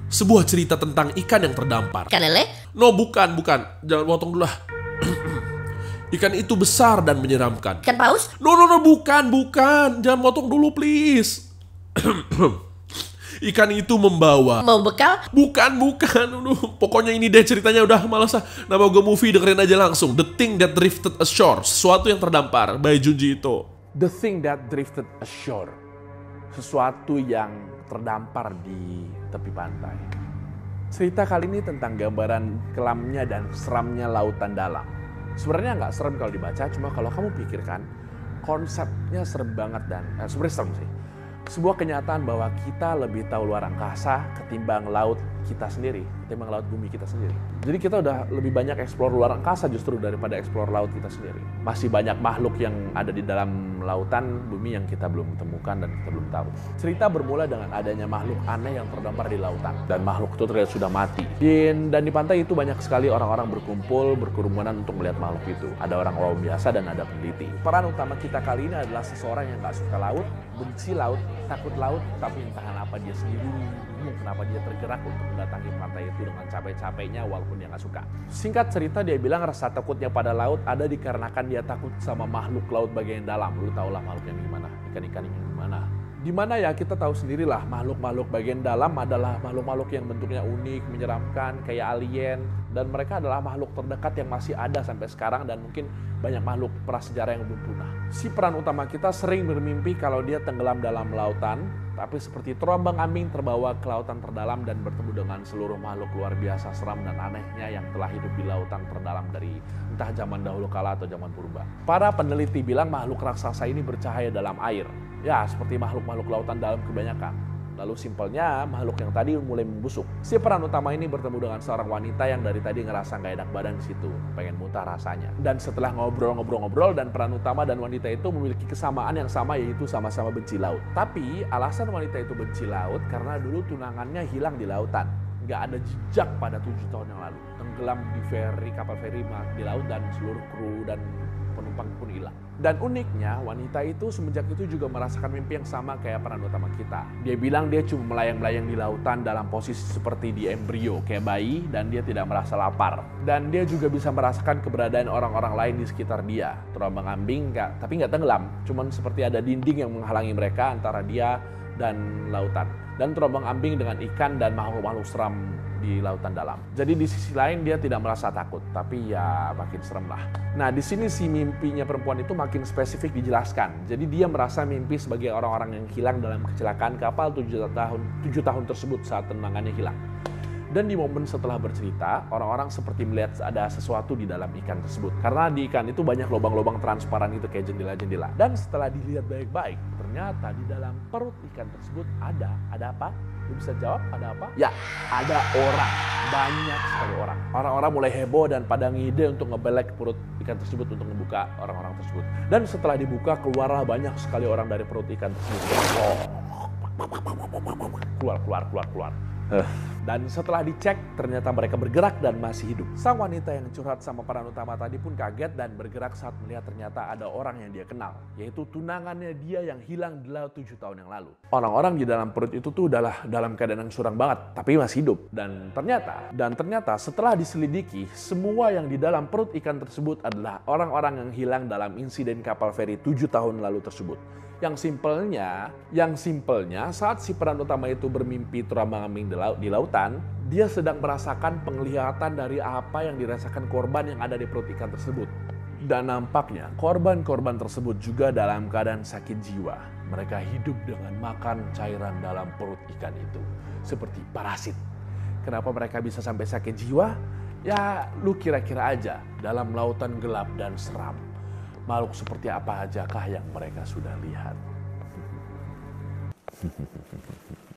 Sebuah cerita tentang ikan yang terdampar. Ikan lele? No, bukan. Jangan potong dulu lah. Ikan itu besar dan menyeramkan. Ikan paus? No, bukan. Jangan potong dulu, please. Ikan itu membawa... Mau bekal? Bukan. Aduh, pokoknya ini deh ceritanya, udah malas ah. Nama gue movie, dengerin aja langsung. The Thing That Drifted Ashore. Sesuatu yang terdampar, by Junji Ito. The Thing That Drifted Ashore. Sesuatu yang terdampar di tepi pantai. Cerita kali ini tentang gambaran kelamnya dan seramnya lautan dalam. Sebenarnya nggak serem kalau dibaca, cuma kalau kamu pikirkan, konsepnya serem banget dan sebenarnya serem sih. Sebuah kenyataan bahwa kita lebih tahu luar angkasa ketimbang laut kita sendiri, ketimbang laut bumi kita sendiri. Jadi kita udah lebih banyak eksplor luar angkasa justru daripada eksplor laut kita sendiri. Masih banyak makhluk yang ada di dalam lautan bumi yang kita belum temukan dan kita belum tahu. Cerita bermula dengan adanya makhluk aneh yang terdampar di lautan. Dan makhluk itu terlihat sudah mati. Dan di pantai itu banyak sekali orang-orang berkumpul, berkerumunan untuk melihat makhluk itu. Ada orang awam biasa dan ada peneliti. Peran utama kita kali ini adalah seseorang yang gak suka laut, benci laut, takut laut, tapi entah kenapa dia sendiri bingung kenapa dia tergerak untuk mendatangi pantai itu dengan capek-capeknya walaupun dia nggak suka. Singkat cerita, dia bilang rasa takutnya pada laut ada dikarenakan dia takut sama makhluk laut bagian dalam. Lu tau lah makhluk yang gimana, ikan-ikan yang gimana. Dimana ya kita tahu sendirilah makhluk-makhluk bagian dalam adalah makhluk-makhluk yang bentuknya unik, menyeramkan, kayak alien. Dan mereka adalah makhluk terdekat yang masih ada sampai sekarang dan mungkin banyak makhluk prasejarah yang belum punah. Si peran utama kita sering bermimpi kalau dia tenggelam dalam lautan, tapi seperti terombang-ambing terbawa ke lautan terdalam dan bertemu dengan seluruh makhluk luar biasa seram dan anehnya yang telah hidup di lautan terdalam dari entah zaman dahulu kala atau zaman purba. Para peneliti bilang makhluk raksasa ini bercahaya dalam air. Ya, seperti makhluk-makhluk lautan dalam kebanyakan. Lalu simpelnya, makhluk yang tadi mulai membusuk. Si peran utama ini bertemu dengan seorang wanita yang dari tadi ngerasa gak enak badan di situ, pengen muntah rasanya. Dan setelah ngobrol-ngobrol dan peran utama dan wanita itu memiliki kesamaan yang sama, yaitu sama-sama benci laut. Tapi alasan wanita itu benci laut karena dulu tunangannya hilang di lautan. Gak ada jejak pada 7 tahun yang lalu. Tenggelam di kapal feri di laut dan seluruh kru dan penumpang pun hilang. Dan uniknya, wanita itu semenjak itu juga merasakan mimpi yang sama kayak peran utama kita. Dia bilang dia cuma melayang-layang di lautan dalam posisi seperti di embrio, kayak bayi, dan dia tidak merasa lapar. Dan dia juga bisa merasakan keberadaan orang-orang lain di sekitar dia. Terombang-ambing, tapi nggak tenggelam. Cuman seperti ada dinding yang menghalangi mereka antara dia dan lautan. Dan terombang-ambing dengan ikan dan makhluk-makhluk seram di lautan dalam. Jadi di sisi lain dia tidak merasa takut, tapi ya makin serem lah. Nah, di sini si mimpinya perempuan itu makin spesifik dijelaskan. Jadi dia merasa mimpi sebagai orang-orang yang hilang dalam kecelakaan kapal 7 tahun tersebut saat tunangannya hilang. Dan di momen setelah bercerita, orang-orang seperti melihat ada sesuatu di dalam ikan tersebut. Karena di ikan itu banyak lubang-lubang transparan itu kayak jendela-jendela. Dan setelah dilihat baik-baik, ternyata di dalam perut ikan tersebut ada apa? Lu bisa jawab ada apa? Ya, ada orang. Banyak sekali orang. Orang-orang mulai heboh dan pada ngide untuk ngebelek perut ikan tersebut untuk membuka orang-orang tersebut. Dan setelah dibuka, keluarlah banyak sekali orang dari perut ikan tersebut. Keluar. Dan setelah dicek, ternyata mereka bergerak dan masih hidup. Sang wanita yang curhat sama peran utama tadi pun kaget dan bergerak saat melihat ternyata ada orang yang dia kenal, yaitu tunangannya dia yang hilang di laut 7 tahun yang lalu. Orang-orang di dalam perut itu tuh adalah dalam keadaan yang suram banget, tapi masih hidup. Dan ternyata setelah diselidiki, semua yang di dalam perut ikan tersebut adalah orang-orang yang hilang dalam insiden kapal feri 7 tahun lalu tersebut. Yang simpelnya saat si peran utama itu bermimpi terombang-ambing di lautan, dia sedang merasakan penglihatan dari apa yang dirasakan korban yang ada di perut ikan tersebut. Dan nampaknya korban-korban tersebut juga dalam keadaan sakit jiwa. Mereka hidup dengan makan cairan dalam perut ikan itu, seperti parasit. Kenapa mereka bisa sampai sakit jiwa? Ya, lu kira-kira aja, dalam lautan gelap dan seram. Makhluk seperti apa ajakah yang mereka sudah lihat?